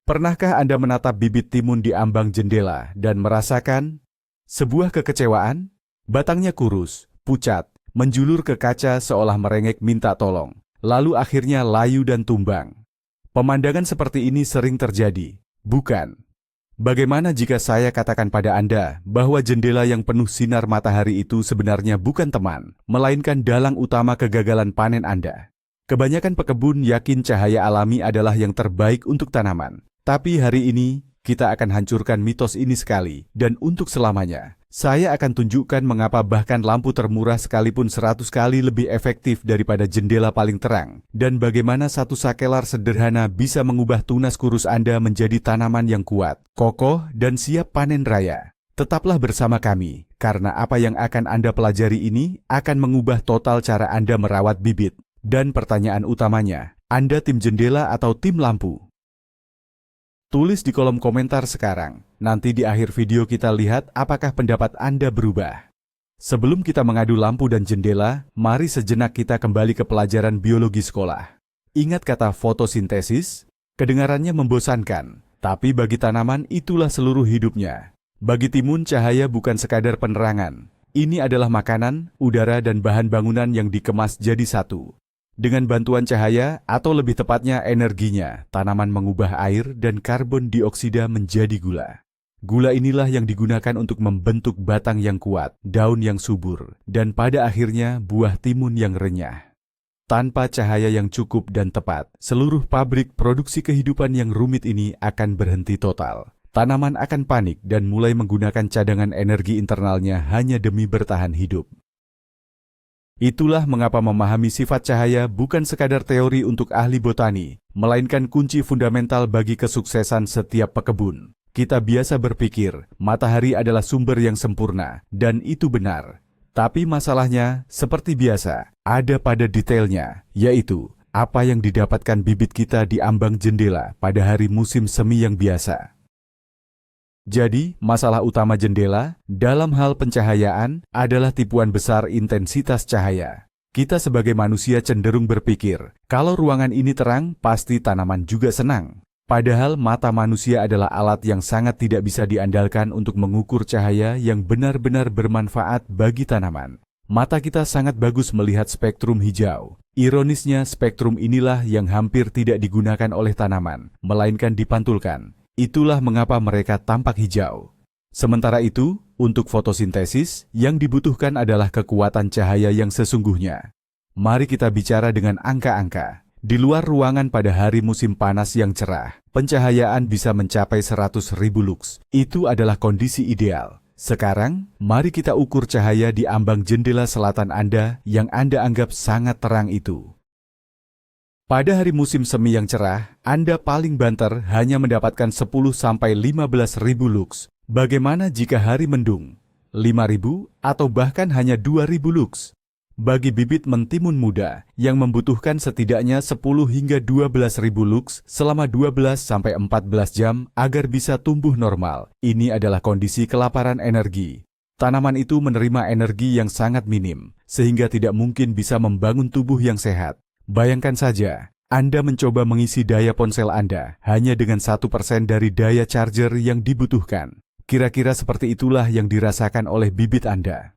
Pernahkah Anda menatap bibit timun di ambang jendela dan merasakan sebuah kekecewaan? Batangnya kurus, pucat, menjulur ke kaca seolah merengek minta tolong, lalu akhirnya layu dan tumbang. Pemandangan seperti ini sering terjadi, bukan? Bagaimana jika saya katakan pada Anda bahwa jendela yang penuh sinar matahari itu sebenarnya bukan teman, melainkan dalang utama kegagalan panen Anda? Kebanyakan pekebun yakin cahaya alami adalah yang terbaik untuk tanaman. Tapi hari ini, kita akan hancurkan mitos ini sekali, dan untuk selamanya. Saya akan tunjukkan mengapa bahkan lampu termurah sekalipun 100 kali lebih efektif daripada jendela paling terang, dan bagaimana satu sakelar sederhana bisa mengubah tunas kurus Anda menjadi tanaman yang kuat, kokoh, dan siap panen raya. Tetaplah bersama kami, karena apa yang akan Anda pelajari ini akan mengubah total cara Anda merawat bibit. Dan pertanyaan utamanya, Anda tim jendela atau tim lampu? Tulis di kolom komentar sekarang. Nanti di akhir video kita lihat apakah pendapat Anda berubah. Sebelum kita mengadu lampu dan jendela, mari sejenak kita kembali ke pelajaran biologi sekolah. Ingat kata fotosintesis? Kedengarannya membosankan, tapi bagi tanaman itulah seluruh hidupnya. Bagi timun, cahaya bukan sekadar penerangan. Ini adalah makanan, udara, dan bahan bangunan yang dikemas jadi satu. Dengan bantuan cahaya, atau lebih tepatnya energinya, tanaman mengubah air dan karbon dioksida menjadi gula. Gula inilah yang digunakan untuk membentuk batang yang kuat, daun yang subur, dan pada akhirnya buah timun yang renyah. Tanpa cahaya yang cukup dan tepat, seluruh pabrik produksi kehidupan yang rumit ini akan berhenti total. Tanaman akan panik dan mulai menggunakan cadangan energi internalnya hanya demi bertahan hidup. Itulah mengapa memahami sifat cahaya bukan sekadar teori untuk ahli botani, melainkan kunci fundamental bagi kesuksesan setiap pekebun. Kita biasa berpikir, matahari adalah sumber yang sempurna, dan itu benar. Tapi masalahnya, seperti biasa, ada pada detailnya, yaitu apa yang didapatkan bibit kita di ambang jendela pada hari musim semi yang biasa. Jadi, masalah utama jendela dalam hal pencahayaan adalah tipuan besar intensitas cahaya. Kita sebagai manusia cenderung berpikir, kalau ruangan ini terang, pasti tanaman juga senang. Padahal mata manusia adalah alat yang sangat tidak bisa diandalkan untuk mengukur cahaya yang benar-benar bermanfaat bagi tanaman. Mata kita sangat bagus melihat spektrum hijau. Ironisnya, spektrum inilah yang hampir tidak digunakan oleh tanaman, melainkan dipantulkan. Itulah mengapa mereka tampak hijau. Sementara itu, untuk fotosintesis, yang dibutuhkan adalah kekuatan cahaya yang sesungguhnya. Mari kita bicara dengan angka-angka. Di luar ruangan pada hari musim panas yang cerah, pencahayaan bisa mencapai 100.000 lux. Itu adalah kondisi ideal. Sekarang, mari kita ukur cahaya di ambang jendela selatan Anda yang Anda anggap sangat terang itu. Pada hari musim semi yang cerah, Anda paling banter hanya mendapatkan 10–15.000 lux. Bagaimana jika hari mendung? 5.000 atau bahkan hanya 2.000 lux? Bagi bibit mentimun muda yang membutuhkan setidaknya 10–12.000 lux selama 12–14 jam agar bisa tumbuh normal, ini adalah kondisi kelaparan energi. Tanaman itu menerima energi yang sangat minim, sehingga tidak mungkin bisa membangun tubuh yang sehat. Bayangkan saja, Anda mencoba mengisi daya ponsel Anda hanya dengan 1% dari daya charger yang dibutuhkan. Kira-kira seperti itulah yang dirasakan oleh bibit Anda.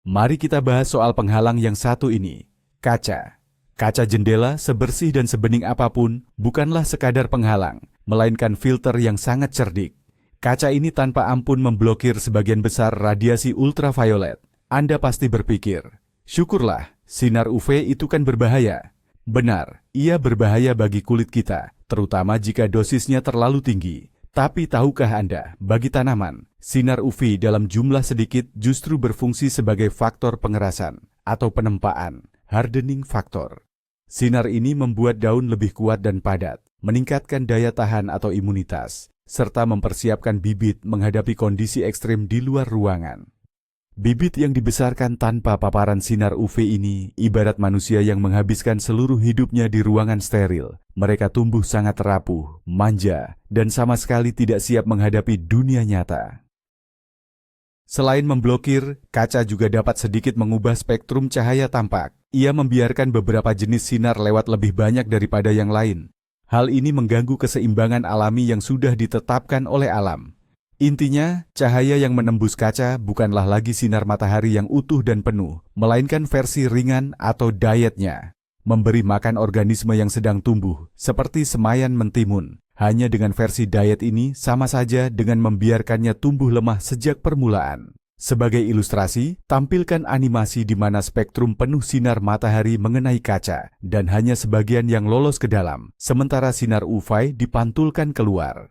Mari kita bahas soal penghalang yang satu ini, kaca. Kaca jendela sebersih dan sebening apapun bukanlah sekadar penghalang, melainkan filter yang sangat cerdik. Kaca ini tanpa ampun memblokir sebagian besar radiasi ultraviolet. Anda pasti berpikir, syukurlah, sinar UV itu kan berbahaya. Benar, ia berbahaya bagi kulit kita, terutama jika dosisnya terlalu tinggi. Tapi tahukah Anda, bagi tanaman, sinar UV dalam jumlah sedikit justru berfungsi sebagai faktor pengerasan atau penempaan, hardening factor. Sinar ini membuat daun lebih kuat dan padat, meningkatkan daya tahan atau imunitas, serta mempersiapkan bibit menghadapi kondisi ekstrim di luar ruangan. Bibit yang dibesarkan tanpa paparan sinar UV ini ibarat manusia yang menghabiskan seluruh hidupnya di ruangan steril. Mereka tumbuh sangat rapuh, manja, dan sama sekali tidak siap menghadapi dunia nyata. Selain memblokir, kaca juga dapat sedikit mengubah spektrum cahaya tampak. Ia membiarkan beberapa jenis sinar lewat lebih banyak daripada yang lain. Hal ini mengganggu keseimbangan alami yang sudah ditetapkan oleh alam. Intinya, cahaya yang menembus kaca bukanlah lagi sinar matahari yang utuh dan penuh, melainkan versi ringan atau dietnya. Memberi makan organisme yang sedang tumbuh, seperti semayan mentimun. Hanya dengan versi diet ini sama saja dengan membiarkannya tumbuh lemah sejak permulaan. Sebagai ilustrasi, tampilkan animasi di mana spektrum penuh sinar matahari mengenai kaca, dan hanya sebagian yang lolos ke dalam, sementara sinar UV dipantulkan keluar.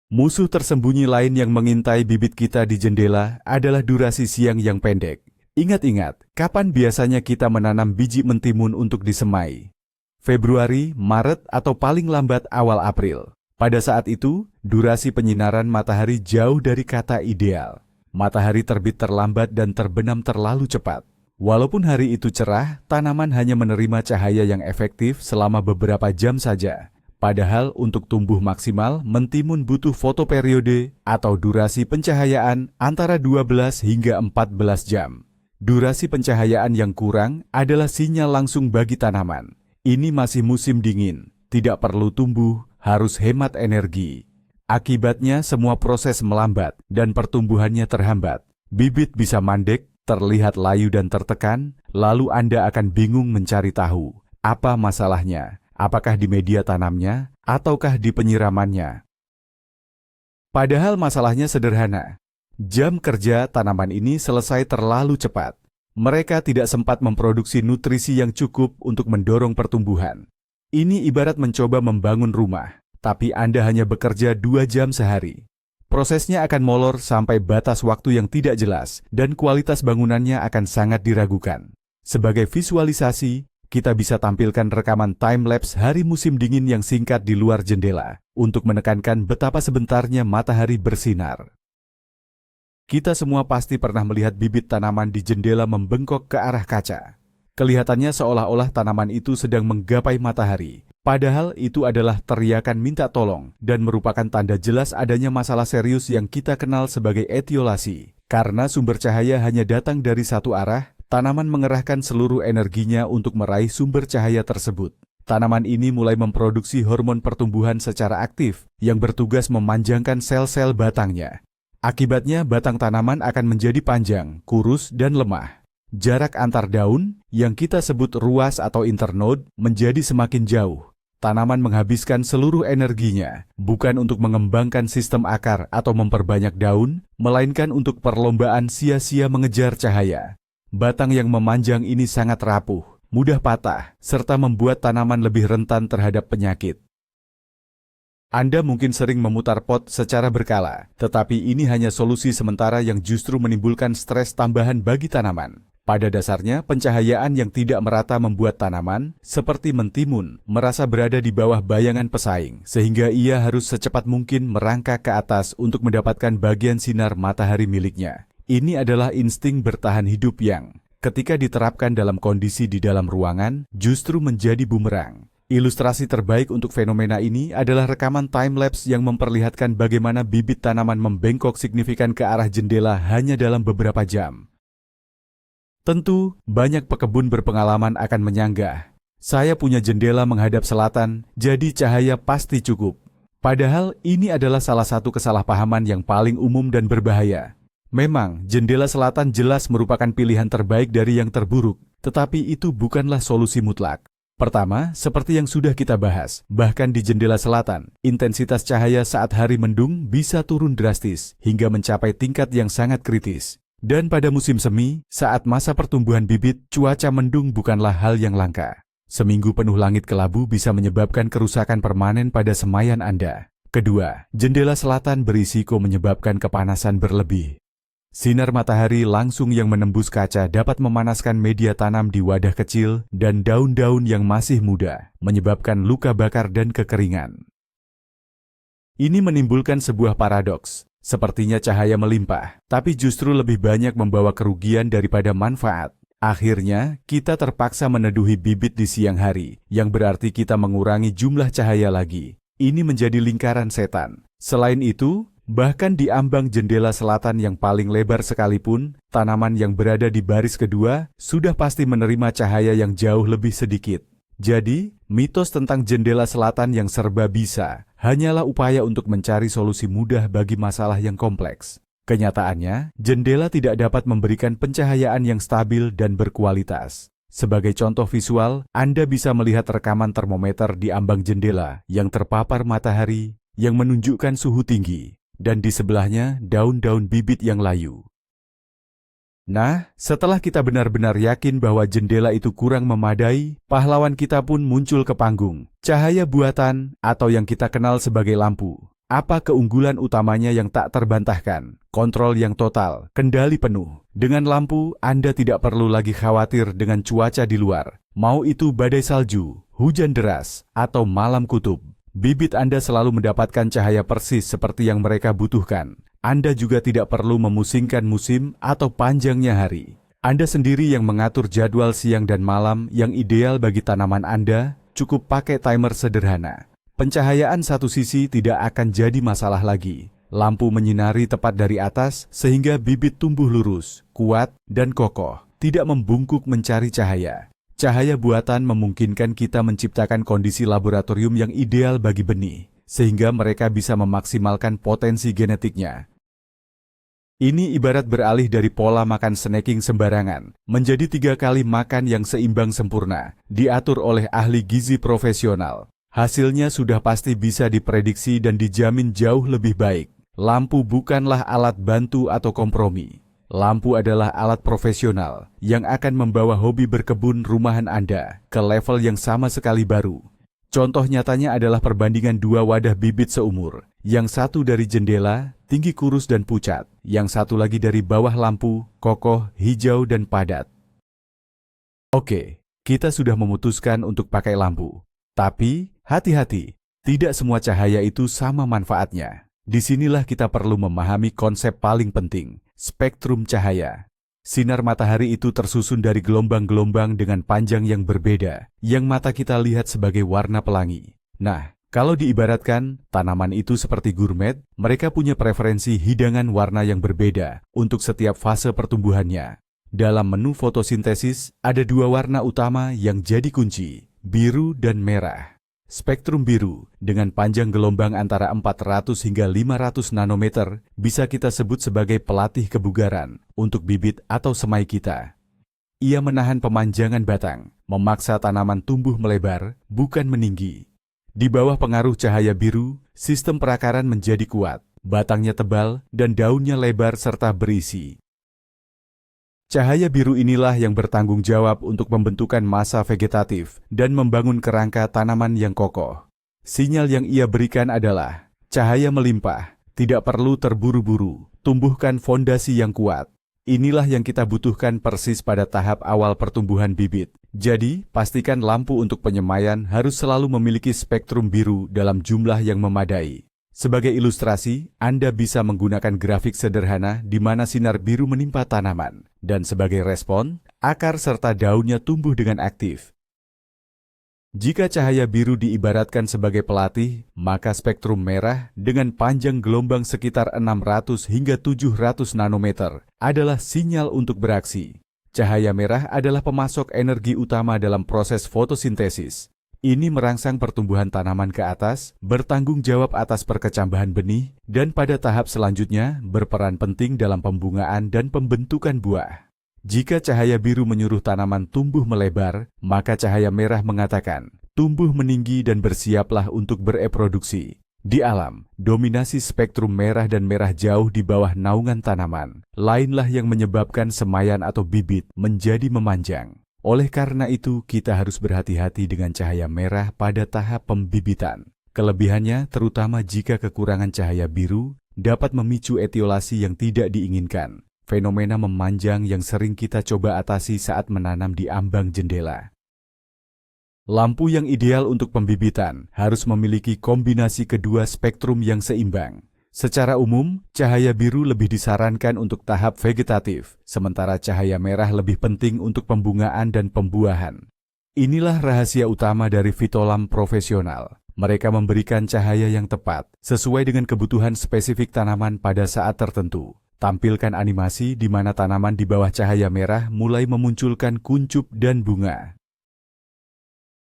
Musuh tersembunyi lain yang mengintai bibit kita di jendela adalah durasi siang yang pendek. Ingat-ingat, kapan biasanya kita menanam biji mentimun untuk disemai? Februari, Maret, atau paling lambat awal April. Pada saat itu, durasi penyinaran matahari jauh dari kata ideal. Matahari terbit terlambat dan terbenam terlalu cepat. Walaupun hari itu cerah, tanaman hanya menerima cahaya yang efektif selama beberapa jam saja. Padahal untuk tumbuh maksimal, mentimun butuh fotoperiode atau durasi pencahayaan antara 12 hingga 14 jam. Durasi pencahayaan yang kurang adalah sinyal langsung bagi tanaman. Ini masih musim dingin, tidak perlu tumbuh, harus hemat energi. Akibatnya semua proses melambat dan pertumbuhannya terhambat. Bibit bisa mandek, terlihat layu dan tertekan, lalu Anda akan bingung mencari tahu apa masalahnya. Apakah di media tanamnya, ataukah di penyiramannya? Padahal masalahnya sederhana. Jam kerja tanaman ini selesai terlalu cepat. Mereka tidak sempat memproduksi nutrisi yang cukup untuk mendorong pertumbuhan. Ini ibarat mencoba membangun rumah, tapi Anda hanya bekerja 2 jam sehari. Prosesnya akan molor sampai batas waktu yang tidak jelas, dan kualitas bangunannya akan sangat diragukan. Sebagai visualisasi, kita bisa tampilkan rekaman time-lapse hari musim dingin yang singkat di luar jendela untuk menekankan betapa sebentarnya matahari bersinar. Kita semua pasti pernah melihat bibit tanaman di jendela membengkok ke arah kaca. Kelihatannya seolah-olah tanaman itu sedang menggapai matahari. Padahal itu adalah teriakan minta tolong dan merupakan tanda jelas adanya masalah serius yang kita kenal sebagai etiolasi. Karena sumber cahaya hanya datang dari satu arah, tanaman mengerahkan seluruh energinya untuk meraih sumber cahaya tersebut. Tanaman ini mulai memproduksi hormon pertumbuhan secara aktif yang bertugas memanjangkan sel-sel batangnya. Akibatnya batang tanaman akan menjadi panjang, kurus, dan lemah. Jarak antar daun, yang kita sebut ruas atau internode, menjadi semakin jauh. Tanaman menghabiskan seluruh energinya, bukan untuk mengembangkan sistem akar atau memperbanyak daun, melainkan untuk perlombaan sia-sia mengejar cahaya. Batang yang memanjang ini sangat rapuh, mudah patah, serta membuat tanaman lebih rentan terhadap penyakit. Anda mungkin sering memutar pot secara berkala, tetapi ini hanya solusi sementara yang justru menimbulkan stres tambahan bagi tanaman. Pada dasarnya, pencahayaan yang tidak merata membuat tanaman, seperti mentimun, merasa berada di bawah bayangan pesaing, sehingga ia harus secepat mungkin merangkak ke atas untuk mendapatkan bagian sinar matahari miliknya. Ini adalah insting bertahan hidup yang, ketika diterapkan dalam kondisi di dalam ruangan, justru menjadi bumerang. Ilustrasi terbaik untuk fenomena ini adalah rekaman time-lapse yang memperlihatkan bagaimana bibit tanaman membengkok signifikan ke arah jendela hanya dalam beberapa jam. Tentu, banyak pekebun berpengalaman akan menyanggah. Saya punya jendela menghadap selatan, jadi cahaya pasti cukup. Padahal ini adalah salah satu kesalahpahaman yang paling umum dan berbahaya. Memang, jendela selatan jelas merupakan pilihan terbaik dari yang terburuk, tetapi itu bukanlah solusi mutlak. Pertama, seperti yang sudah kita bahas, bahkan di jendela selatan, intensitas cahaya saat hari mendung bisa turun drastis hingga mencapai tingkat yang sangat kritis. Dan pada musim semi, saat masa pertumbuhan bibit, cuaca mendung bukanlah hal yang langka. Seminggu penuh langit kelabu bisa menyebabkan kerusakan permanen pada semaian Anda. Kedua, jendela selatan berisiko menyebabkan kepanasan berlebih. Sinar matahari langsung yang menembus kaca dapat memanaskan media tanam di wadah kecil dan daun-daun yang masih muda, menyebabkan luka bakar dan kekeringan. Ini menimbulkan sebuah paradoks. Sepertinya cahaya melimpah, tapi justru lebih banyak membawa kerugian daripada manfaat. Akhirnya, kita terpaksa meneduhi bibit di siang hari, yang berarti kita mengurangi jumlah cahaya lagi. Ini menjadi lingkaran setan. Selain itu, bahkan di ambang jendela selatan yang paling lebar sekalipun, tanaman yang berada di baris kedua sudah pasti menerima cahaya yang jauh lebih sedikit. Jadi, mitos tentang jendela selatan yang serba bisa hanyalah upaya untuk mencari solusi mudah bagi masalah yang kompleks. Kenyataannya, jendela tidak dapat memberikan pencahayaan yang stabil dan berkualitas. Sebagai contoh visual, Anda bisa melihat rekaman termometer di ambang jendela yang terpapar matahari yang menunjukkan suhu tinggi, dan di sebelahnya daun-daun bibit yang layu. Nah, setelah kita benar-benar yakin bahwa jendela itu kurang memadai, pahlawan kita pun muncul ke panggung. Cahaya buatan atau yang kita kenal sebagai lampu. Apa keunggulan utamanya yang tak terbantahkan? Kontrol yang total, kendali penuh. Dengan lampu, Anda tidak perlu lagi khawatir dengan cuaca di luar. Mau itu badai salju, hujan deras, atau malam kutub. Bibit Anda selalu mendapatkan cahaya persis seperti yang mereka butuhkan. Anda juga tidak perlu memusingkan musim atau panjangnya hari. Anda sendiri yang mengatur jadwal siang dan malam yang ideal bagi tanaman Anda, cukup pakai timer sederhana. Pencahayaan satu sisi tidak akan jadi masalah lagi. Lampu menyinari tepat dari atas sehingga bibit tumbuh lurus, kuat, dan kokoh, tidak membungkuk mencari cahaya. Cahaya buatan memungkinkan kita menciptakan kondisi laboratorium yang ideal bagi benih, sehingga mereka bisa memaksimalkan potensi genetiknya. Ini ibarat beralih dari pola makan snacking sembarangan, menjadi 3 kali makan yang seimbang sempurna, diatur oleh ahli gizi profesional. Hasilnya sudah pasti bisa diprediksi dan dijamin jauh lebih baik. Lampu bukanlah alat bantu atau kompromi. Lampu adalah alat profesional yang akan membawa hobi berkebun rumahan Anda ke level yang sama sekali baru. Contoh nyatanya adalah perbandingan 2 wadah bibit seumur. Yang satu dari jendela, tinggi kurus dan pucat. Yang satu lagi dari bawah lampu, kokoh, hijau dan padat. Oke, kita sudah memutuskan untuk pakai lampu. Tapi, hati-hati, tidak semua cahaya itu sama manfaatnya. Disinilah kita perlu memahami konsep paling penting, spektrum cahaya. Sinar matahari itu tersusun dari gelombang-gelombang dengan panjang yang berbeda, yang mata kita lihat sebagai warna pelangi. Nah, kalau diibaratkan, tanaman itu seperti gourmet, mereka punya preferensi hidangan warna yang berbeda untuk setiap fase pertumbuhannya. Dalam menu fotosintesis, ada 2 warna utama yang jadi kunci, biru dan merah. Spektrum biru, dengan panjang gelombang antara 400 hingga 500 nanometer, bisa kita sebut sebagai pelatih kebugaran untuk bibit atau semai kita. Ia menahan pemanjangan batang, memaksa tanaman tumbuh melebar, bukan meninggi. Di bawah pengaruh cahaya biru, sistem perakaran menjadi kuat, batangnya tebal, dan daunnya lebar serta berisi. Cahaya biru inilah yang bertanggung jawab untuk pembentukan massa vegetatif dan membangun kerangka tanaman yang kokoh. Sinyal yang ia berikan adalah cahaya melimpah, tidak perlu terburu-buru, tumbuhkan fondasi yang kuat. Inilah yang kita butuhkan persis pada tahap awal pertumbuhan bibit. Jadi, pastikan lampu untuk penyemaian harus selalu memiliki spektrum biru dalam jumlah yang memadai. Sebagai ilustrasi, Anda bisa menggunakan grafik sederhana di mana sinar biru menimpa tanaman, dan sebagai respon, akar serta daunnya tumbuh dengan aktif. Jika cahaya biru diibaratkan sebagai pelatih, maka spektrum merah dengan panjang gelombang sekitar 600 hingga 700 nanometer adalah sinyal untuk beraksi. Cahaya merah adalah pemasok energi utama dalam proses fotosintesis. Ini merangsang pertumbuhan tanaman ke atas, bertanggung jawab atas perkecambahan benih, dan pada tahap selanjutnya berperan penting dalam pembungaan dan pembentukan buah. Jika cahaya biru menyuruh tanaman tumbuh melebar, maka cahaya merah mengatakan, tumbuh meninggi dan bersiaplah untuk bereproduksi. Di alam, dominasi spektrum merah dan merah jauh di bawah naungan tanaman, lainlah yang menyebabkan semaian atau bibit menjadi memanjang. Oleh karena itu, kita harus berhati-hati dengan cahaya merah pada tahap pembibitan. Kelebihannya, terutama jika kekurangan cahaya biru, dapat memicu etiolasi yang tidak diinginkan. Fenomena memanjang yang sering kita coba atasi saat menanam di ambang jendela. Lampu yang ideal untuk pembibitan harus memiliki kombinasi kedua spektrum yang seimbang. Secara umum, cahaya biru lebih disarankan untuk tahap vegetatif, sementara cahaya merah lebih penting untuk pembungaan dan pembuahan. Inilah rahasia utama dari fitolam profesional. Mereka memberikan cahaya yang tepat, sesuai dengan kebutuhan spesifik tanaman pada saat tertentu. Tampilkan animasi di mana tanaman di bawah cahaya merah mulai memunculkan kuncup dan bunga.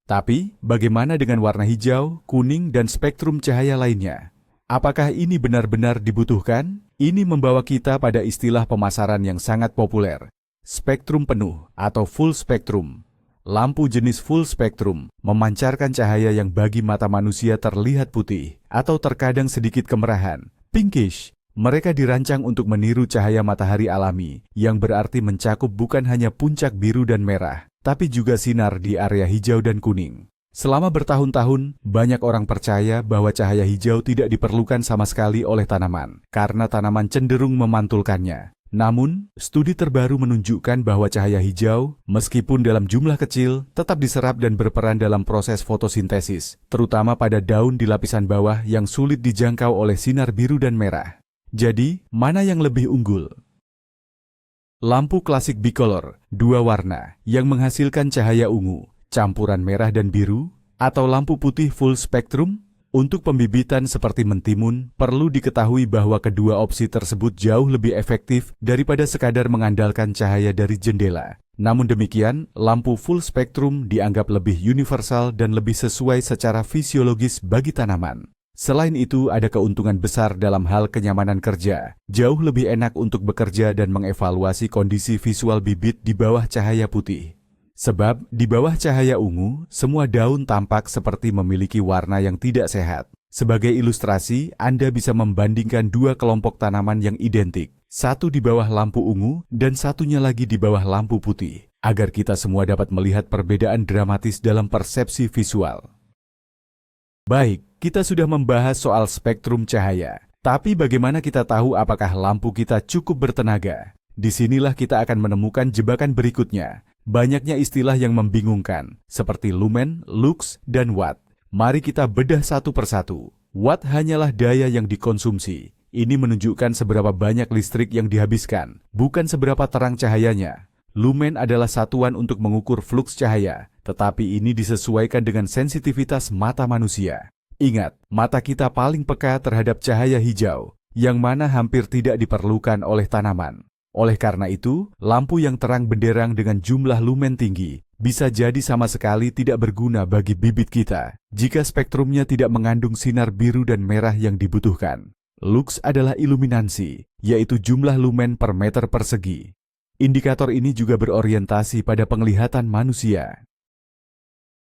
Tapi, bagaimana dengan warna hijau, kuning, dan spektrum cahaya lainnya? Apakah ini benar-benar dibutuhkan? Ini membawa kita pada istilah pemasaran yang sangat populer, spektrum penuh atau full spectrum. Lampu jenis full spectrum memancarkan cahaya yang bagi mata manusia terlihat putih atau terkadang sedikit kemerahan, pinkish. Mereka dirancang untuk meniru cahaya matahari alami, yang berarti mencakup bukan hanya puncak biru dan merah, tapi juga sinar di area hijau dan kuning. Selama bertahun-tahun, banyak orang percaya bahwa cahaya hijau tidak diperlukan sama sekali oleh tanaman, karena tanaman cenderung memantulkannya. Namun, studi terbaru menunjukkan bahwa cahaya hijau, meskipun dalam jumlah kecil, tetap diserap dan berperan dalam proses fotosintesis, terutama pada daun di lapisan bawah yang sulit dijangkau oleh sinar biru dan merah. Jadi, mana yang lebih unggul? Lampu klasik bicolor, dua warna, yang menghasilkan cahaya ungu, campuran merah dan biru, atau lampu putih full spectrum? Untuk pembibitan seperti mentimun, perlu diketahui bahwa kedua opsi tersebut jauh lebih efektif daripada sekadar mengandalkan cahaya dari jendela. Namun demikian, lampu full spectrum dianggap lebih universal dan lebih sesuai secara fisiologis bagi tanaman. Selain itu, ada keuntungan besar dalam hal kenyamanan kerja. Jauh lebih enak untuk bekerja dan mengevaluasi kondisi visual bibit di bawah cahaya putih. Sebab, di bawah cahaya ungu, semua daun tampak seperti memiliki warna yang tidak sehat. Sebagai ilustrasi, Anda bisa membandingkan dua kelompok tanaman yang identik. Satu di bawah lampu ungu dan satunya lagi di bawah lampu putih, agar kita semua dapat melihat perbedaan dramatis dalam persepsi visual. Baik, kita sudah membahas soal spektrum cahaya. Tapi bagaimana kita tahu apakah lampu kita cukup bertenaga? Disinilah kita akan menemukan jebakan berikutnya. Banyaknya istilah yang membingungkan, seperti lumen, lux, dan watt. Mari kita bedah satu persatu. Watt hanyalah daya yang dikonsumsi. Ini menunjukkan seberapa banyak listrik yang dihabiskan, bukan seberapa terang cahayanya. Lumen adalah satuan untuk mengukur fluks cahaya, tetapi ini disesuaikan dengan sensitivitas mata manusia. Ingat, mata kita paling peka terhadap cahaya hijau, yang mana hampir tidak diperlukan oleh tanaman. Oleh karena itu, lampu yang terang benderang dengan jumlah lumen tinggi bisa jadi sama sekali tidak berguna bagi bibit kita jika spektrumnya tidak mengandung sinar biru dan merah yang dibutuhkan. Lux adalah iluminansi, yaitu jumlah lumen per meter persegi. Indikator ini juga berorientasi pada penglihatan manusia.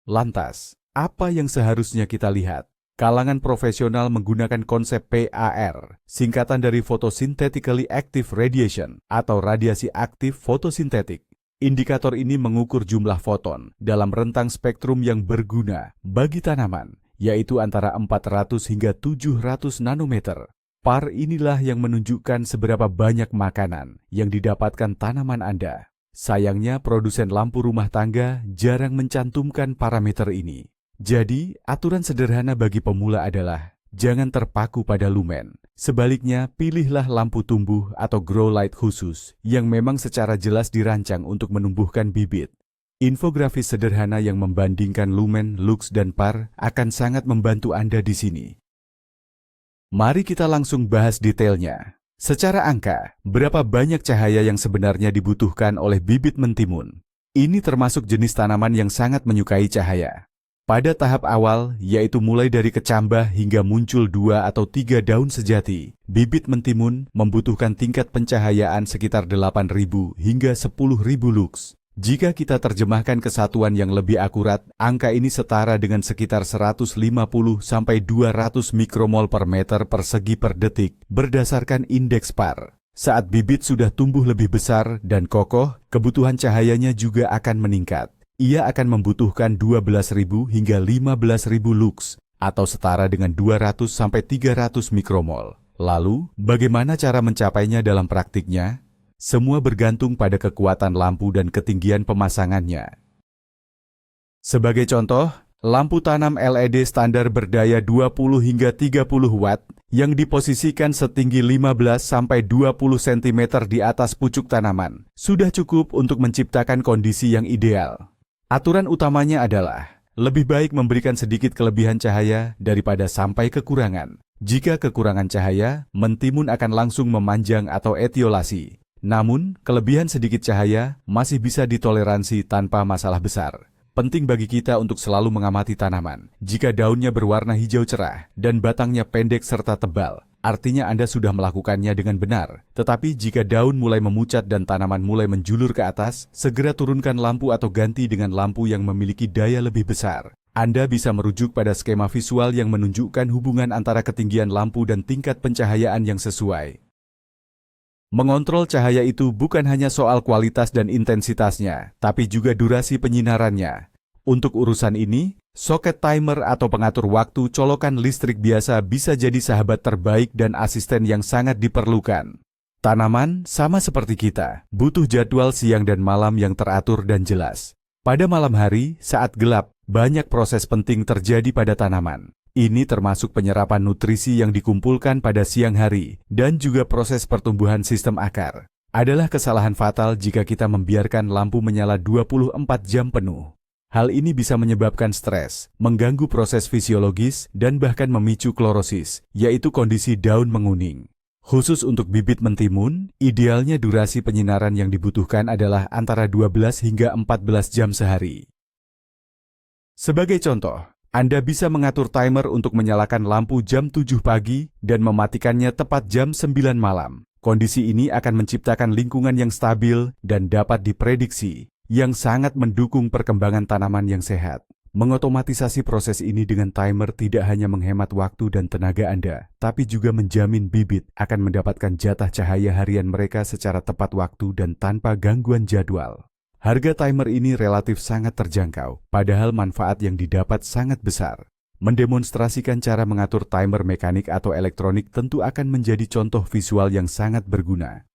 Lantas, apa yang seharusnya kita lihat? Kalangan profesional menggunakan konsep PAR, singkatan dari Photosynthetically Active Radiation atau radiasi aktif fotosintetik. Indikator ini mengukur jumlah foton dalam rentang spektrum yang berguna bagi tanaman, yaitu antara 400 hingga 700 nanometer. PAR inilah yang menunjukkan seberapa banyak makanan yang didapatkan tanaman Anda. Sayangnya, produsen lampu rumah tangga jarang mencantumkan parameter ini. Jadi, aturan sederhana bagi pemula adalah jangan terpaku pada lumen. Sebaliknya, pilihlah lampu tumbuh atau grow light khusus yang memang secara jelas dirancang untuk menumbuhkan bibit. Infografis sederhana yang membandingkan lumen, lux, dan PAR akan sangat membantu Anda di sini. Mari kita langsung bahas detailnya. Secara angka, berapa banyak cahaya yang sebenarnya dibutuhkan oleh bibit mentimun? Ini termasuk jenis tanaman yang sangat menyukai cahaya. Pada tahap awal, yaitu mulai dari kecambah hingga muncul 2 atau 3 daun sejati, bibit mentimun membutuhkan tingkat pencahayaan sekitar 8.000 hingga 10.000 lux. Jika kita terjemahkan ke satuan yang lebih akurat, angka ini setara dengan sekitar 150 sampai 200 mikromol per meter persegi per detik berdasarkan indeks PAR. Saat bibit sudah tumbuh lebih besar dan kokoh, kebutuhan cahayanya juga akan meningkat. Ia akan membutuhkan 12.000 hingga 15.000 lux atau setara dengan 200 sampai 300 mikromol. Lalu, bagaimana cara mencapainya dalam praktiknya? Semua bergantung pada kekuatan lampu dan ketinggian pemasangannya. Sebagai contoh, lampu tanam LED standar berdaya 20 hingga 30 watt yang diposisikan setinggi 15 sampai 20 cm di atas pucuk tanaman sudah cukup untuk menciptakan kondisi yang ideal. Aturan utamanya adalah, lebih baik memberikan sedikit kelebihan cahaya daripada sampai kekurangan. Jika kekurangan cahaya, mentimun akan langsung memanjang atau etiolasi. Namun, kelebihan sedikit cahaya masih bisa ditoleransi tanpa masalah besar. Penting bagi kita untuk selalu mengamati tanaman. Jika daunnya berwarna hijau cerah dan batangnya pendek serta tebal, artinya Anda sudah melakukannya dengan benar. Tetapi jika daun mulai memucat dan tanaman mulai menjulur ke atas, segera turunkan lampu atau ganti dengan lampu yang memiliki daya lebih besar. Anda bisa merujuk pada skema visual yang menunjukkan hubungan antara ketinggian lampu dan tingkat pencahayaan yang sesuai. Mengontrol cahaya itu bukan hanya soal kualitas dan intensitasnya, tapi juga durasi penyinarannya. Untuk urusan ini, soket timer atau pengatur waktu colokan listrik biasa bisa jadi sahabat terbaik dan asisten yang sangat diperlukan. Tanaman, sama seperti kita, butuh jadwal siang dan malam yang teratur dan jelas. Pada malam hari, saat gelap, banyak proses penting terjadi pada tanaman. Ini termasuk penyerapan nutrisi yang dikumpulkan pada siang hari dan juga proses pertumbuhan sistem akar. Adalah kesalahan fatal jika kita membiarkan lampu menyala 24 jam penuh. Hal ini bisa menyebabkan stres, mengganggu proses fisiologis, dan bahkan memicu klorosis, yaitu kondisi daun menguning. Khusus untuk bibit mentimun, idealnya durasi penyinaran yang dibutuhkan adalah antara 12 hingga 14 jam sehari. Sebagai contoh, Anda bisa mengatur timer untuk menyalakan lampu jam 7 pagi dan mematikannya tepat jam 9 malam. Kondisi ini akan menciptakan lingkungan yang stabil dan dapat diprediksi, yang sangat mendukung perkembangan tanaman yang sehat. Mengotomatisasi proses ini dengan timer tidak hanya menghemat waktu dan tenaga Anda, tapi juga menjamin bibit akan mendapatkan jatah cahaya harian mereka secara tepat waktu dan tanpa gangguan jadwal. Harga timer ini relatif sangat terjangkau, padahal manfaat yang didapat sangat besar. Mendemonstrasikan cara mengatur timer mekanik atau elektronik tentu akan menjadi contoh visual yang sangat berguna.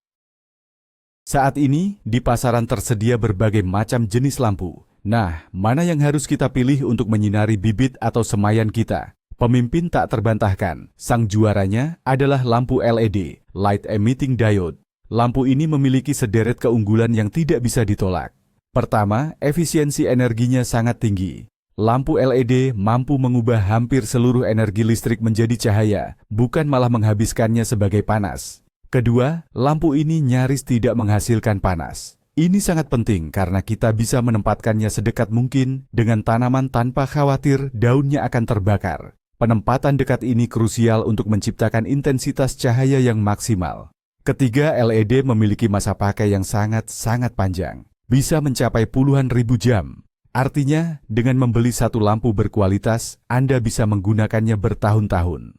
Saat ini, di pasaran tersedia berbagai macam jenis lampu. Nah, mana yang harus kita pilih untuk menyinari bibit atau semayan kita? Pemimpin tak terbantahkan, sang juaranya adalah lampu LED, Light Emitting Diode. Lampu ini memiliki sederet keunggulan yang tidak bisa ditolak. Pertama, efisiensi energinya sangat tinggi. Lampu LED mampu mengubah hampir seluruh energi listrik menjadi cahaya, bukan malah menghabiskannya sebagai panas. Kedua, lampu ini nyaris tidak menghasilkan panas. Ini sangat penting karena kita bisa menempatkannya sedekat mungkin dengan tanaman tanpa khawatir daunnya akan terbakar. Penempatan dekat ini krusial untuk menciptakan intensitas cahaya yang maksimal. Ketiga, LED memiliki masa pakai yang sangat panjang. Bisa mencapai puluhan ribu jam. Artinya, dengan membeli satu lampu berkualitas, Anda bisa menggunakannya bertahun-tahun.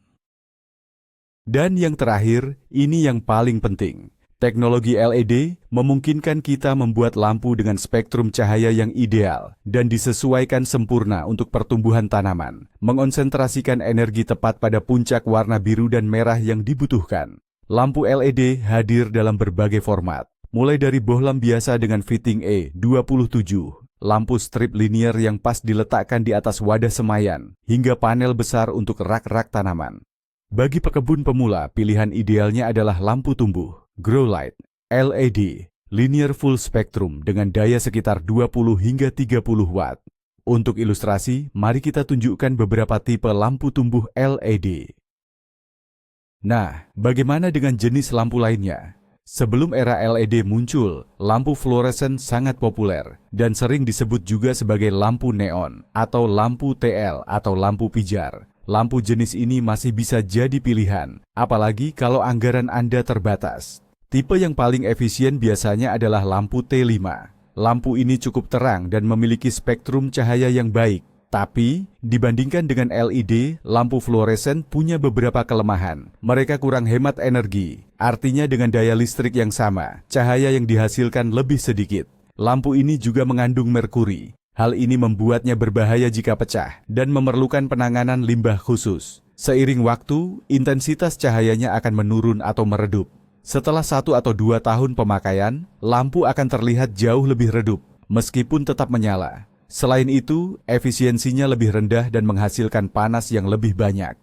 Dan yang terakhir, ini yang paling penting. Teknologi LED memungkinkan kita membuat lampu dengan spektrum cahaya yang ideal dan disesuaikan sempurna untuk pertumbuhan tanaman, mengonsentrasikan energi tepat pada puncak warna biru dan merah yang dibutuhkan. Lampu LED hadir dalam berbagai format. Mulai dari bohlam biasa dengan fitting E27, lampu strip linear yang pas diletakkan di atas wadah semayan, hingga panel besar untuk rak-rak tanaman. Bagi pekebun pemula, pilihan idealnya adalah lampu tumbuh, grow light, LED, linear full spectrum dengan daya sekitar 20 hingga 30 watt. Untuk ilustrasi, mari kita tunjukkan beberapa tipe lampu tumbuh LED. Nah, bagaimana dengan jenis lampu lainnya? Sebelum era LED muncul, lampu fluoresen sangat populer dan sering disebut juga sebagai lampu neon atau lampu TL atau lampu pijar. Lampu jenis ini masih bisa jadi pilihan, apalagi kalau anggaran Anda terbatas. Tipe yang paling efisien biasanya adalah lampu T5. Lampu ini cukup terang dan memiliki spektrum cahaya yang baik. Tapi, dibandingkan dengan LED, lampu fluoresen punya beberapa kelemahan. Mereka kurang hemat energi, artinya dengan daya listrik yang sama, cahaya yang dihasilkan lebih sedikit. Lampu ini juga mengandung merkuri. Hal ini membuatnya berbahaya jika pecah dan memerlukan penanganan limbah khusus. Seiring waktu, intensitas cahayanya akan menurun atau meredup. Setelah 1 atau 2 tahun pemakaian, lampu akan terlihat jauh lebih redup, meskipun tetap menyala. Selain itu, efisiensinya lebih rendah dan menghasilkan panas yang lebih banyak.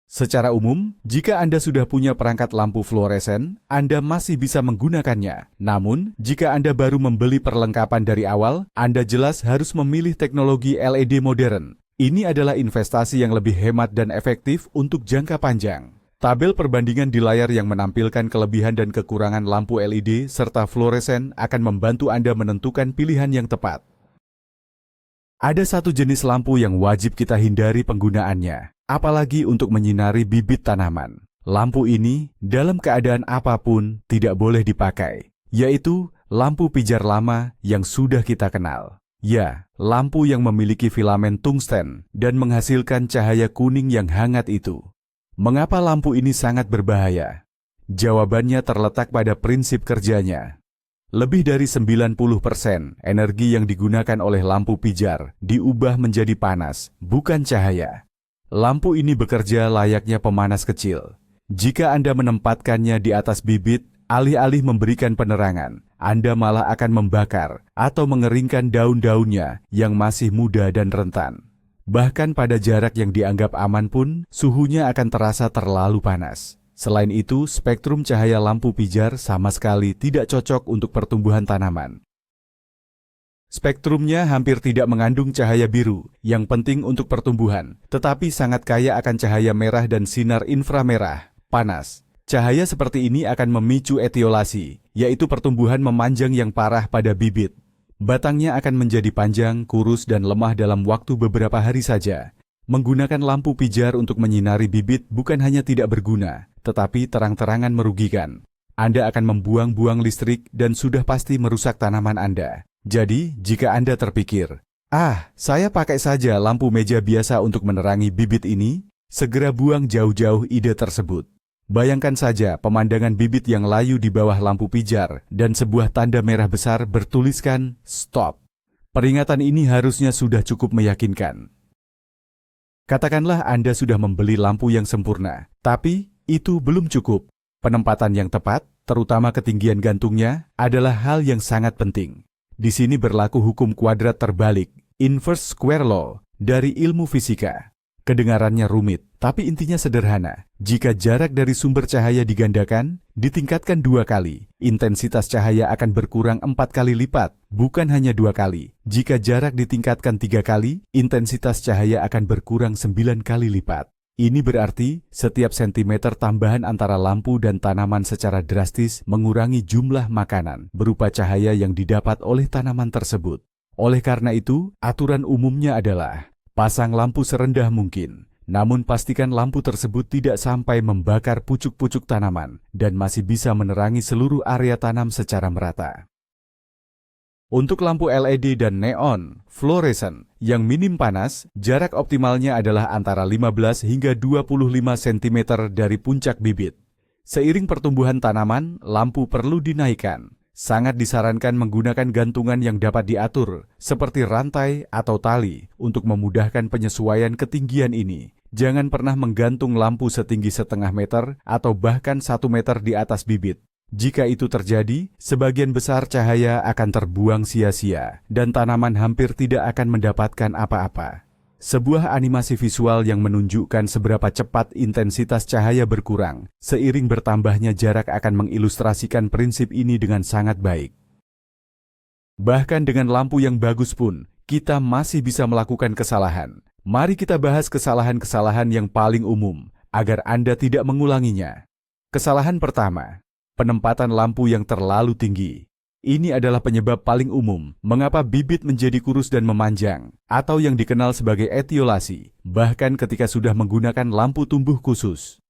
Secara umum, jika Anda sudah punya perangkat lampu fluoresen, Anda masih bisa menggunakannya. Namun, jika Anda baru membeli perlengkapan dari awal, Anda jelas harus memilih teknologi LED modern. Ini adalah investasi yang lebih hemat dan efektif untuk jangka panjang. Tabel perbandingan di layar yang menampilkan kelebihan dan kekurangan lampu LED serta fluoresen akan membantu Anda menentukan pilihan yang tepat. Ada satu jenis lampu yang wajib kita hindari penggunaannya, apalagi untuk menyinari bibit tanaman. Lampu ini, dalam keadaan apapun, tidak boleh dipakai, yaitu lampu pijar lama yang sudah kita kenal. Ya, lampu yang memiliki filamen tungsten dan menghasilkan cahaya kuning yang hangat itu. Mengapa lampu ini sangat berbahaya? Jawabannya terletak pada prinsip kerjanya. Lebih dari 90% energi yang digunakan oleh lampu pijar diubah menjadi panas, bukan cahaya. Lampu ini bekerja layaknya pemanas kecil. Jika Anda menempatkannya di atas bibit, alih-alih memberikan penerangan, Anda malah akan membakar atau mengeringkan daun-daunnya yang masih muda dan rentan. Bahkan pada jarak yang dianggap aman pun, suhunya akan terasa terlalu panas. Selain itu, spektrum cahaya lampu pijar sama sekali tidak cocok untuk pertumbuhan tanaman. Spektrumnya hampir tidak mengandung cahaya biru, yang penting untuk pertumbuhan, tetapi sangat kaya akan cahaya merah dan sinar inframerah, panas. Cahaya seperti ini akan memicu etiolasi, yaitu pertumbuhan memanjang yang parah pada bibit. Batangnya akan menjadi panjang, kurus, dan lemah dalam waktu beberapa hari saja. Menggunakan lampu pijar untuk menyinari bibit bukan hanya tidak berguna, tetapi terang-terangan merugikan. Anda akan membuang-buang listrik dan sudah pasti merusak tanaman Anda. Jadi, jika Anda terpikir, saya pakai saja lampu meja biasa untuk menerangi bibit ini, segera buang jauh-jauh ide tersebut. Bayangkan saja pemandangan bibit yang layu di bawah lampu pijar dan sebuah tanda merah besar bertuliskan "Stop". Peringatan ini harusnya sudah cukup meyakinkan. Katakanlah Anda sudah membeli lampu yang sempurna, tapi itu belum cukup. Penempatan yang tepat, terutama ketinggian gantungnya, adalah hal yang sangat penting. Di sini berlaku hukum kuadrat terbalik, inverse square law, dari ilmu fisika. Kedengarannya rumit, tapi intinya sederhana. Jika jarak dari sumber cahaya digandakan, ditingkatkan 2 kali, intensitas cahaya akan berkurang 4 kali lipat, bukan hanya 2 kali. Jika jarak ditingkatkan 3 kali, intensitas cahaya akan berkurang 9 kali lipat. Ini berarti setiap sentimeter tambahan antara lampu dan tanaman secara drastis mengurangi jumlah makanan berupa cahaya yang didapat oleh tanaman tersebut. Oleh karena itu, aturan umumnya adalah pasang lampu serendah mungkin, namun pastikan lampu tersebut tidak sampai membakar pucuk-pucuk tanaman dan masih bisa menerangi seluruh area tanam secara merata. Untuk lampu LED dan neon, fluoresen, yang minim panas, jarak optimalnya adalah antara 15 hingga 25 cm dari puncak bibit. Seiring pertumbuhan tanaman, lampu perlu dinaikkan. Sangat disarankan menggunakan gantungan yang dapat diatur, seperti rantai atau tali, untuk memudahkan penyesuaian ketinggian ini. Jangan pernah menggantung lampu setinggi setengah meter atau bahkan 1 meter di atas bibit. Jika itu terjadi, sebagian besar cahaya akan terbuang sia-sia, dan tanaman hampir tidak akan mendapatkan apa-apa. Sebuah animasi visual yang menunjukkan seberapa cepat intensitas cahaya berkurang, seiring bertambahnya jarak akan mengilustrasikan prinsip ini dengan sangat baik. Bahkan dengan lampu yang bagus pun, kita masih bisa melakukan kesalahan. Mari kita bahas kesalahan-kesalahan yang paling umum, agar Anda tidak mengulanginya. Kesalahan pertama, penempatan lampu yang terlalu tinggi. Ini adalah penyebab paling umum mengapa bibit menjadi kurus dan memanjang, atau yang dikenal sebagai etiolasi, bahkan ketika sudah menggunakan lampu tumbuh khusus.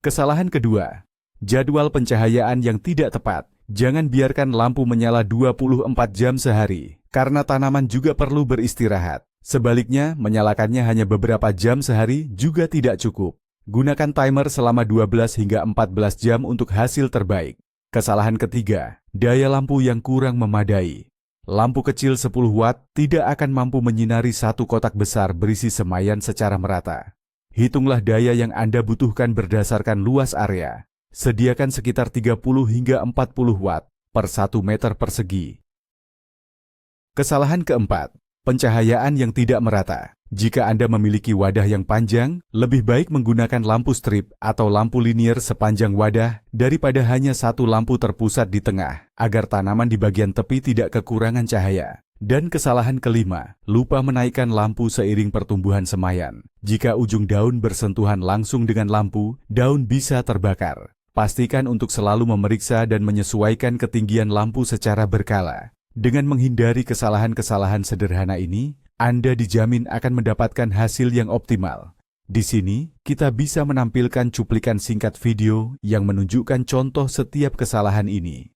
Kesalahan kedua, jadwal pencahayaan yang tidak tepat. Jangan biarkan lampu menyala 24 jam sehari, karena tanaman juga perlu beristirahat. Sebaliknya, menyalakannya hanya beberapa jam sehari juga tidak cukup. Gunakan timer selama 12 hingga 14 jam untuk hasil terbaik. Kesalahan ketiga, daya lampu yang kurang memadai. Lampu kecil 10 watt tidak akan mampu menyinari satu kotak besar berisi semayan secara merata. Hitunglah daya yang Anda butuhkan berdasarkan luas area. Sediakan sekitar 30 hingga 40 watt per 1 meter persegi. Kesalahan keempat, pencahayaan yang tidak merata. Jika Anda memiliki wadah yang panjang, lebih baik menggunakan lampu strip atau lampu linier sepanjang wadah daripada hanya satu lampu terpusat di tengah, agar tanaman di bagian tepi tidak kekurangan cahaya. Dan kesalahan kelima, lupa menaikkan lampu seiring pertumbuhan semayan. Jika ujung daun bersentuhan langsung dengan lampu, daun bisa terbakar. Pastikan untuk selalu memeriksa dan menyesuaikan ketinggian lampu secara berkala. Dengan menghindari kesalahan-kesalahan sederhana ini, Anda dijamin akan mendapatkan hasil yang optimal. Di sini, kita bisa menampilkan cuplikan singkat video yang menunjukkan contoh setiap kesalahan ini.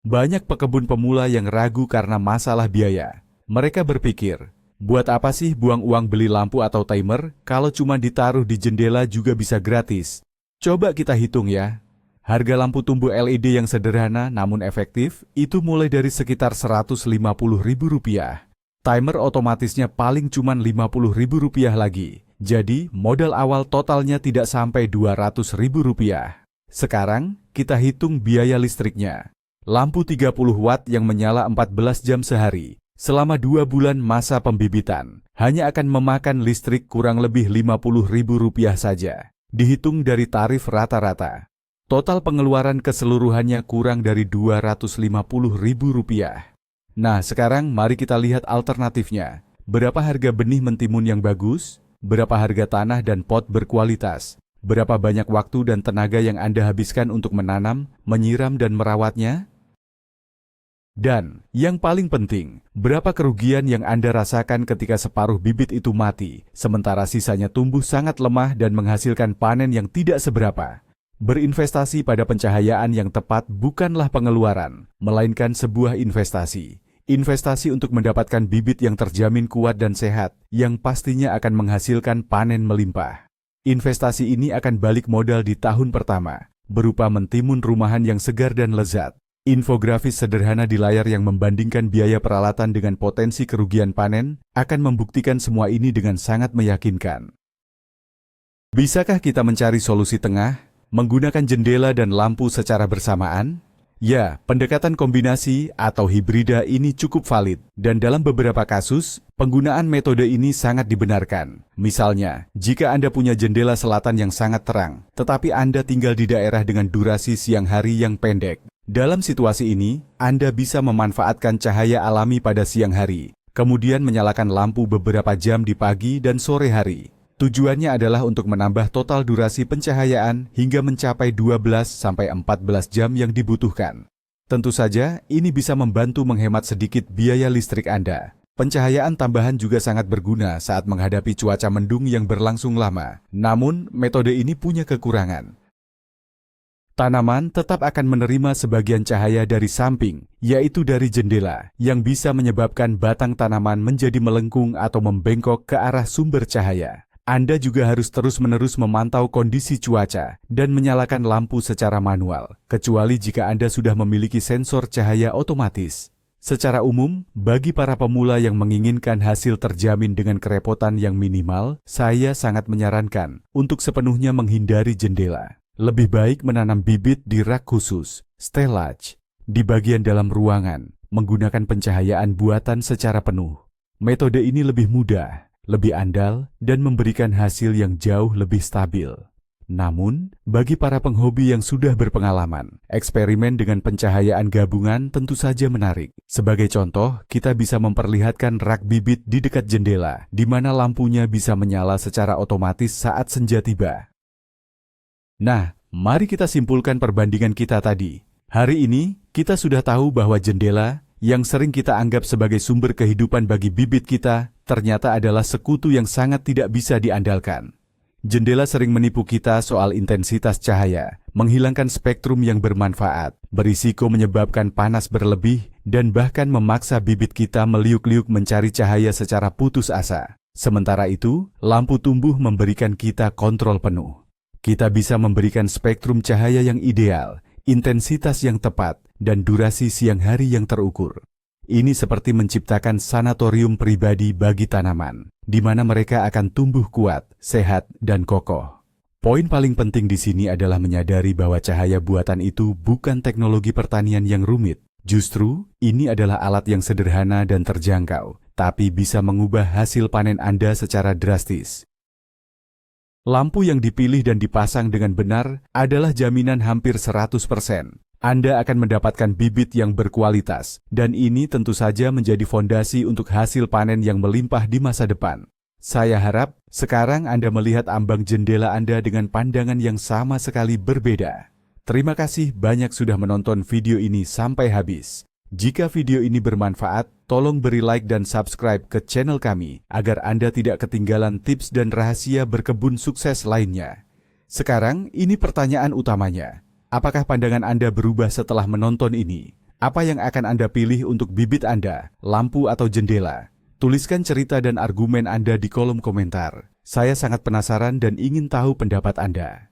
Banyak pekebun pemula yang ragu karena masalah biaya. Mereka berpikir, buat apa sih buang uang beli lampu atau timer kalau cuma ditaruh di jendela juga bisa gratis? Coba kita hitung ya. Harga lampu tumbuh LED yang sederhana namun efektif itu mulai dari sekitar Rp150.000. Timer otomatisnya paling cuma Rp50.000 lagi. Jadi, modal awal totalnya tidak sampai Rp200.000. Sekarang, kita hitung biaya listriknya. Lampu 30 watt yang menyala 14 jam sehari, selama 2 bulan masa pembibitan, hanya akan memakan listrik kurang lebih Rp50.000 saja. Dihitung dari tarif rata-rata. Total pengeluaran keseluruhannya kurang dari Rp250.000. Nah, sekarang mari kita lihat alternatifnya. Berapa harga benih mentimun yang bagus? Berapa harga tanah dan pot berkualitas? Berapa banyak waktu dan tenaga yang Anda habiskan untuk menanam, menyiram dan merawatnya? Dan, yang paling penting, berapa kerugian yang Anda rasakan ketika separuh bibit itu mati, sementara sisanya tumbuh sangat lemah dan menghasilkan panen yang tidak seberapa. Berinvestasi pada pencahayaan yang tepat bukanlah pengeluaran, melainkan sebuah investasi. Investasi untuk mendapatkan bibit yang terjamin kuat dan sehat, yang pastinya akan menghasilkan panen melimpah. Investasi ini akan balik modal di tahun pertama, berupa mentimun rumahan yang segar dan lezat. Infografis sederhana di layar yang membandingkan biaya peralatan dengan potensi kerugian panen akan membuktikan semua ini dengan sangat meyakinkan. Bisakah kita mencari solusi tengah, menggunakan jendela dan lampu secara bersamaan? Ya, pendekatan kombinasi atau hibrida ini cukup valid, dan dalam beberapa kasus, penggunaan metode ini sangat dibenarkan. Misalnya, jika Anda punya jendela selatan yang sangat terang, tetapi Anda tinggal di daerah dengan durasi siang hari yang pendek. Dalam situasi ini, Anda bisa memanfaatkan cahaya alami pada siang hari, kemudian menyalakan lampu beberapa jam di pagi dan sore hari. Tujuannya adalah untuk menambah total durasi pencahayaan hingga mencapai 12-14 jam yang dibutuhkan. Tentu saja, ini bisa membantu menghemat sedikit biaya listrik Anda. Pencahayaan tambahan juga sangat berguna saat menghadapi cuaca mendung yang berlangsung lama. Namun, metode ini punya kekurangan. Tanaman tetap akan menerima sebagian cahaya dari samping, yaitu dari jendela, yang bisa menyebabkan batang tanaman menjadi melengkung atau membengkok ke arah sumber cahaya. Anda juga harus terus-menerus memantau kondisi cuaca dan menyalakan lampu secara manual, kecuali jika Anda sudah memiliki sensor cahaya otomatis. Secara umum, bagi para pemula yang menginginkan hasil terjamin dengan kerepotan yang minimal, saya sangat menyarankan untuk sepenuhnya menghindari jendela. Lebih baik menanam bibit di rak khusus, stellage, di bagian dalam ruangan, menggunakan pencahayaan buatan secara penuh. Metode ini lebih mudah, lebih andal, dan memberikan hasil yang jauh lebih stabil. Namun, bagi para penghobi yang sudah berpengalaman, eksperimen dengan pencahayaan gabungan tentu saja menarik. Sebagai contoh, kita bisa memperlihatkan rak bibit di dekat jendela, di mana lampunya bisa menyala secara otomatis saat senja tiba. Nah, mari kita simpulkan perbandingan kita tadi. Hari ini, kita sudah tahu bahwa jendela, yang sering kita anggap sebagai sumber kehidupan bagi bibit kita, ternyata adalah sekutu yang sangat tidak bisa diandalkan. Jendela sering menipu kita soal intensitas cahaya, menghilangkan spektrum yang bermanfaat, berisiko menyebabkan panas berlebih, dan bahkan memaksa bibit kita meliuk-liuk mencari cahaya secara putus asa. Sementara itu, lampu tumbuh memberikan kita kontrol penuh. Kita bisa memberikan spektrum cahaya yang ideal, intensitas yang tepat, dan durasi siang hari yang terukur. Ini seperti menciptakan sanatorium pribadi bagi tanaman, di mana mereka akan tumbuh kuat, sehat, dan kokoh. Poin paling penting di sini adalah menyadari bahwa cahaya buatan itu bukan teknologi pertanian yang rumit. Justru, ini adalah alat yang sederhana dan terjangkau, tapi bisa mengubah hasil panen Anda secara drastis. Lampu yang dipilih dan dipasang dengan benar adalah jaminan hampir 100%. Anda akan mendapatkan bibit yang berkualitas, dan ini tentu saja menjadi fondasi untuk hasil panen yang melimpah di masa depan. Saya harap sekarang Anda melihat ambang jendela Anda dengan pandangan yang sama sekali berbeda. Terima kasih banyak sudah menonton video ini sampai habis. Jika video ini bermanfaat, tolong beri like dan subscribe ke channel kami agar Anda tidak ketinggalan tips dan rahasia berkebun sukses lainnya. Sekarang, ini pertanyaan utamanya. Apakah pandangan Anda berubah setelah menonton ini? Apa yang akan Anda pilih untuk bibit Anda, lampu atau jendela? Tuliskan cerita dan argumen Anda di kolom komentar. Saya sangat penasaran dan ingin tahu pendapat Anda.